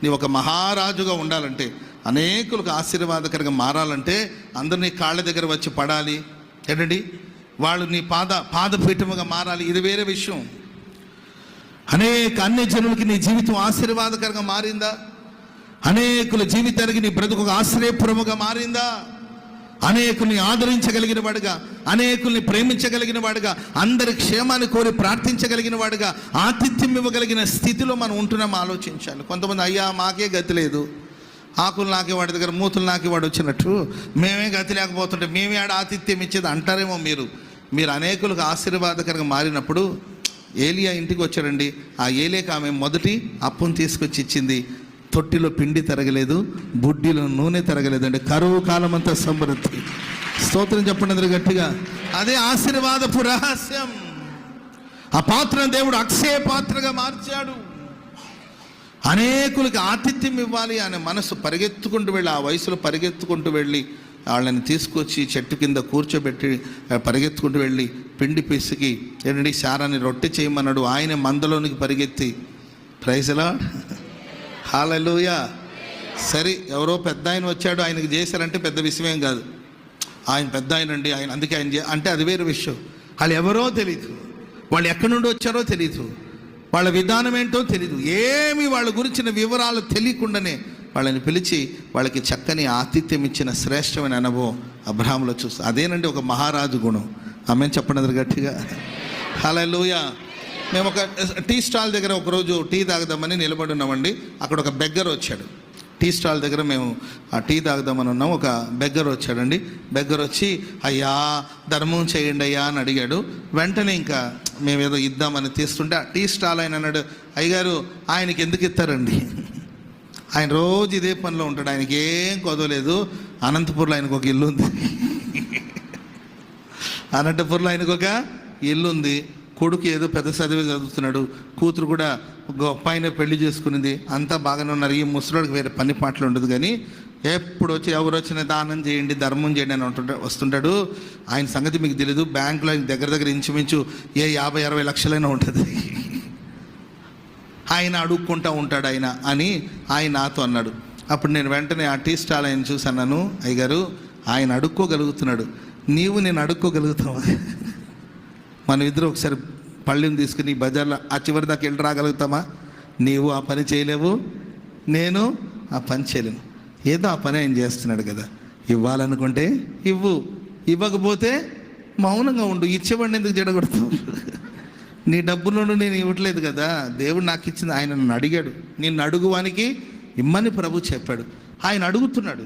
నీవు ఒక మహారాజుగా ఉండాలంటే, అనేకులకు ఆశీర్వాదకరంగా మారాలంటే అందరూ నీ కాళ్ళ దగ్గర వచ్చి పడాలి. ఏంటండి, వాళ్ళు నీ పాదపీఠముగా మారాలి. ఇది వేరే విషయం. అన్ని జనులకి నీ జీవితం ఆశీర్వాదకరంగా మారిందా? అనేకుల జీవితానికి నీ బ్రతుకు ఒక ఆశ్రయపురముగా మారిందా? అనేకుల్ని ఆదరించగలిగిన వాడుగా, అనేకుల్ని ప్రేమించగలిగిన వాడుగా, అందరి క్షేమాన్ని కోరి ప్రార్థించగలిగిన వాడుగా, ఆతిథ్యం ఇవ్వగలిగిన స్థితిలో మనం ఉంటున్నాం ఆలోచించాలి. కొంతమంది అయ్యా మాకే గతి లేదు, ఆకులు నాకేవాడి దగ్గర మూతులు నాకేవాడు వచ్చినట్టు మేమే గతి లేకపోతుంటే మేమే ఆడ ఆతిథ్యం ఇచ్చేది అంటారేమో. మీరు అనేకులకు ఆశీర్వాదకరంగా మారినప్పుడు ఏలియా ఇంటికి వచ్చాడండి. ఆ ఏలియాకి ఆమె మొదటి అప్పును తీసుకొచ్చి ఇచ్చింది. తొట్టిలో పిండి తరగలేదు, బుడ్డిలో నూనె తరగలేదు. అంటే కరువు కాలం అంతా సమృద్ధి. స్తోత్రం చెప్పండి అందరూ గట్టిగా. అదే ఆశీర్వాదపు రహస్యం. ఆ పాత్రను దేవుడు అక్షయ పాత్రగా మార్చాడు. అనేకులకి ఆతిథ్యం ఇవ్వాలి అనే మనసు పరిగెత్తుకుంటూ వెళ్ళి, ఆ వయసులో పరిగెత్తుకుంటూ వెళ్ళి వాళ్ళని తీసుకొచ్చి చెట్టు కింద కూర్చోబెట్టి పరిగెత్తుకుంటూ వెళ్ళి పిండి పిసికి ఏంటంటే శారాన్ని రొట్టె చేయమన్నాడు. ఆయన మందలోనికి పరిగెత్తి, ప్రైజ్ లార్డ్, హల్లెలూయా. సరే, ఎవరో పెద్ద ఆయన వచ్చాడు, ఆయనకి చేశారంటే పెద్ద విషయమేం కాదు. ఆయన పెద్ద ఆయనండి, ఆయన అందుకే ఆయన అంటే అది వేరే విషయం. వాళ్ళు ఎవరో తెలీదు, వాళ్ళు ఎక్కడి నుండి వచ్చారో తెలీదు, వాళ్ళ విధానం ఏంటో తెలీదు, ఏమి వాళ్ళ గురించిన వివరాలు తెలియకుండానే వాళ్ళని పిలిచి వాళ్ళకి చక్కని ఆతిథ్యం ఇచ్చిన శ్రేష్టమైన అనుభవం అబ్రహాములో చూస్తాం. అదేనండి ఒక మహారాజు గుణం. ఆమెను చెప్పండి గట్టిగా, హల్లెలూయా. మేము ఒక టీ స్టాల్ దగ్గర ఒకరోజు టీ తాగుదామని నిలబడి ఉన్నామండి. అక్కడ ఒక బెగ్గర్ వచ్చాడు. టీ స్టాల్ దగ్గర మేము ఆ టీ తాగుదామని ఉన్నాం. ఒక బెగ్గర్ వచ్చాడండి. బెగ్గర్ వచ్చి అయ్యా ధర్మం చేయండి అయ్యా అని అడిగాడు. వెంటనే ఇంకా మేమేదో ఇద్దామని తీస్తుంటే ఆ టీ స్టాల్ ఆయన అన్నాడు, అయ్యగారు ఆయనకి ఎందుకు ఇస్తారండి, ఆయన రోజు ఇదే పనిలో ఉంటాడు, ఆయనకి ఏం కొదవలేదు. అనంతపూర్లో ఆయనకు ఒక ఇల్లు ఉంది, అనంతపూర్లో ఆయనకు ఒక ఇల్లు ఉంది. కొడుకు ఏదో పెద్ద చదువుతున్నాడు, కూతురు కూడా గొప్ప ఆయన పెళ్లి చేసుకునింది, అంతా బాగానే ఉన్నారు. ఈ ముసలోడికి వేరే పని పాటలు ఉండదు, కానీ ఎప్పుడు వచ్చి ఎవరు వచ్చినా దానం చేయండి ధర్మం చేయండి అని వస్తుంటాడు. ఆయన సంగతి మీకు తెలీదు, బ్యాంకులో ఆయన దగ్గర ఇంచుమించు 50-60 లక్షలైనా ఉంటుంది. ఆయన అడుక్కుంటూ ఉంటాడు ఆయన అని ఆయన నాతో అన్నాడు. అప్పుడు నేను వెంటనే ఆ టీ స్టాల్ ఆయన చూసి అన్నాను, అయ్యగారు ఆయన అడుక్కోగలుగుతున్నాడు, నేను అడుక్కోగలుగుతావా? మనం ఇద్దరు ఒకసారి పళ్ళెం తీసుకుని బజార్లో ఆ చివరి దాకా వెళ్ళి రాగలుగుతామా? నీవు ఆ పని చేయలేవు, నేను ఆ పని చేయలేను. ఏదో ఆ పని ఆయన చేస్తున్నాడు కదా, ఇవ్వాలనుకుంటే ఇవ్వు, ఇవ్వకపోతే మౌనంగా ఉండు. ఇచ్చేవాడిని ఎందుకు జడగొడతావు? నీ డబ్బులను నేను ఇవ్వట్లేదు కదా, దేవుడు నాకు ఇచ్చింది. ఆయన నన్ను అడిగాడు, నిన్ను అడుగువానికి ఇమ్మని ప్రభు చెప్పాడు. ఆయన అడుగుతున్నాడు.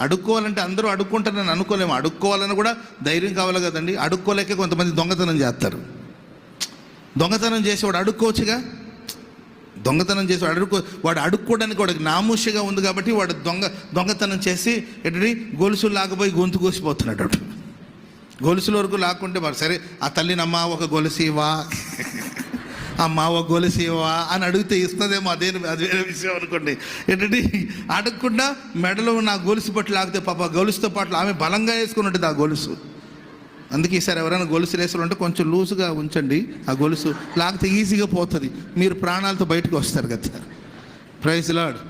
అడుక్కోవాలంటే అందరూ అడుక్కుంటారని అనుకోలేము. అడుక్కోవాలని కూడా ధైర్యం కావాలి కదండి. అడుక్కోలేక కొంతమంది దొంగతనం చేస్తారు. దొంగతనం చేసేవాడు అడుక్కోవచ్చుగా. దొంగతనం చేసి వాడు అడుక్కోవడానికి వాడికి నామూషగా ఉంది కాబట్టి వాడు దొంగతనం చేసి ఎటు గొలుసులు లాగపోయి గొంతు కోసిపోతున్నాడు. గొలుసుల వరకు లాక్కుంటే వాడు సరే ఆ తల్లిని అమ్మ ఒక గొలుసు ఇవ్వా, అమ్మ ఒక గొలుసు ఇవ్వా అని అడిగితే ఇస్తుందేమో, అది వేరే విషయం అనుకోండి. ఏంటంటే అడగకుండా మెడలో నా గొలుసు పట్టు లాగితే పాప గొలుసుతో పాటు ఆమె బలంగా వేసుకుని ఉంటుంది ఆ గొలుసు. అందుకే ఈసారి ఎవరైనా గొలుసు వేసుకోవాలంటే కొంచెం లూజుగా ఉంచండి. ఆ గొలుసు లాగితే ఈజీగా పోతుంది, మీరు ప్రాణాలతో బయటకు వస్తారు కదా. Praise lord.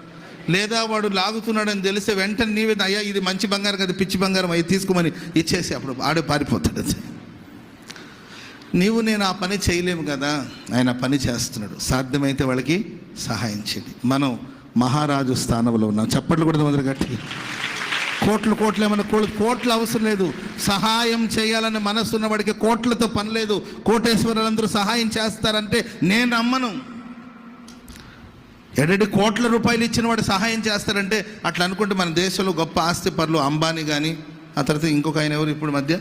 లేదా వాడు లాగుతున్నాడని తెలిస్తే వెంటనే నీవే అయ్యా ఇది మంచి బంగారం కదా, పిచ్చి బంగారం అవి తీసుకోమని ఇచ్చేసి అప్పుడు ఆడే పారిపోతాడు. నేను ఆ పని చేయలేము కదా, ఆయన పని చేస్తున్నాడు. సాధ్యమైతే వాళ్ళకి సహాయం చేయండి. మనం మహారాజు స్థానంలో ఉన్నాం. చప్పట్లు కూడా మొదలు గట్టి. కోట్లు ఏమన్నా కోట్లు అవసరం లేదు. సహాయం చేయాలని మనసు ఉన్నవాడికి కోట్లతో పని లేదు. కోటేశ్వరులందరూ సహాయం చేస్తారంటే నేను నమ్మను. కోట్ల రూపాయలు ఇచ్చిన వాడు సహాయం చేస్తారంటే అట్లా అనుకుంటే మన దేశంలో గొప్ప ఆస్తి పరులు అంబానీ కానీ, ఆ తర్వాత ఇంకొక ఆయన ఎవరు ఇప్పుడు మధ్య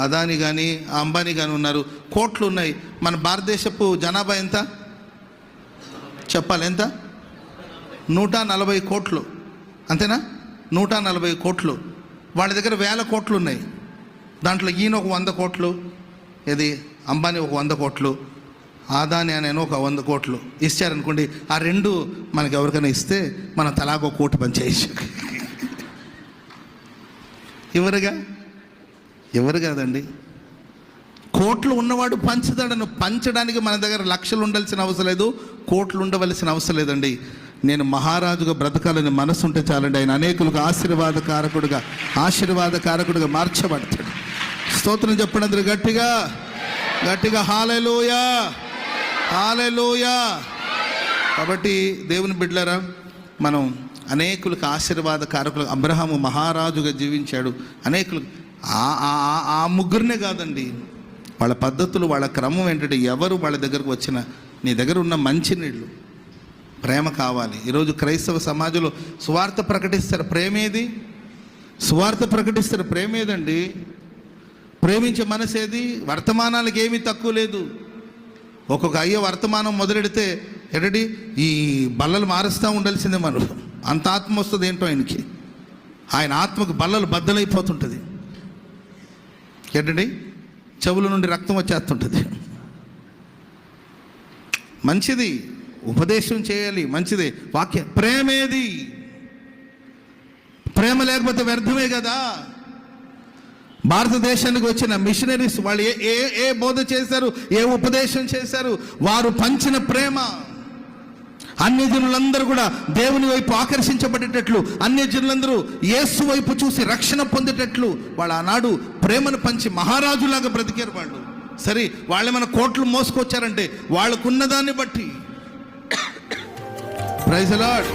అదాని కానీ అంబానీ కానీ ఉన్నారు. కోట్లు ఉన్నాయి. మన భారతదేశపు జనాభా ఎంత చెప్పాలి? ఎంత? 140 కోట్లు, అంతేనా? 140 కోట్లు. వాళ్ళ దగ్గర 1000 కోట్లు ఉన్నాయి. దాంట్లో ఈయన ఒక 100 కోట్లు, ఇది అంబానీ ఒక 100 కోట్లు, ఆదాని అని ఒక 100 కోట్లు ఇచ్చారనుకోండి. ఆ రెండు మనకి ఎవరికైనా ఇస్తే మనం తలాగో కోటి పనిచేయచ్చు. ఎవరు కాదండి, కోట్లు ఉన్నవాడు పంచుతాడను. పంచడానికి మన దగ్గర లక్షలు ఉండాల్సిన అవసరం లేదు, కోట్లు ఉండవలసిన అవసరం లేదండి. నేను మహారాజుగా బ్రతకాలని మనసు ఉంటే చాలండి. ఆయన అనేకులకు ఆశీర్వాదకారకుడుగా మార్చబడతాడు. స్తోత్రం చెప్పండి అందరూ గట్టిగా గట్టిగా హల్లెలూయా, హల్లెలూయా. కాబట్టి దేవుని బిడ్డలారా, మనం అనేకులకు ఆశీర్వాదకారకులు. అబ్రహాము మహారాజుగా జీవించాడు. అనేకులు ఆ ముగ్గురినే కాదండి, వాళ్ళ పద్ధతులు, వాళ్ళ క్రమం ఏంటంటే, ఎవరు వాళ్ళ దగ్గరకు వచ్చినా నీ దగ్గర ఉన్న మంచినీళ్ళు, ప్రేమ కావాలి. ఈరోజు క్రైస్తవ సమాజంలో సువార్త ప్రకటిస్తారు, ప్రేమేది? సువార్త ప్రకటిస్తారు, ప్రేమేదండి? ప్రేమించే మనసేది? వర్తమానాలకు ఏమీ తక్కువ లేదు. ఒక్కొక్క వర్తమానం మొదలెడితే ఏంటంటే ఈ బల్లలు మారుస్తూ ఉండాల్సిందే. మనం అంత ఆత్మ వస్తుంది ఏంటో ఆయనకి. ఆయన ఆత్మకు బల్లలు బద్దలైపోతుంటుంది. ఏంటండి, చెవుల నుండి రక్తం వచ్చేస్తుంటుంది. మంచిది, ఉపదేశం చేయాలి, మంచిదే. వాక్యం ప్రేమేది? ప్రేమ లేకపోతే వ్యర్థమే కదా. భారతదేశానికి వచ్చిన మిషనరీస్ వాళ్ళు ఏ బోధ చేశారు, ఏ ఉపదేశం చేశారు? వారు పంచిన ప్రేమ అన్యజనులందరూ కూడా దేవుని వైపు ఆకర్షించబడేటట్లు, అన్యజనులందరూ యేసు వైపు చూసి రక్షణ పొందేటట్లు వాళ్ళు ఆనాడు ప్రేమను పంచి మహారాజులాగా బ్రతికారు వాళ్ళు. సరే, వాళ్ళు మన కోట్లు మోసుకొచ్చారంటే వాళ్ళకున్నదాన్ని బట్టి. Praise the lord.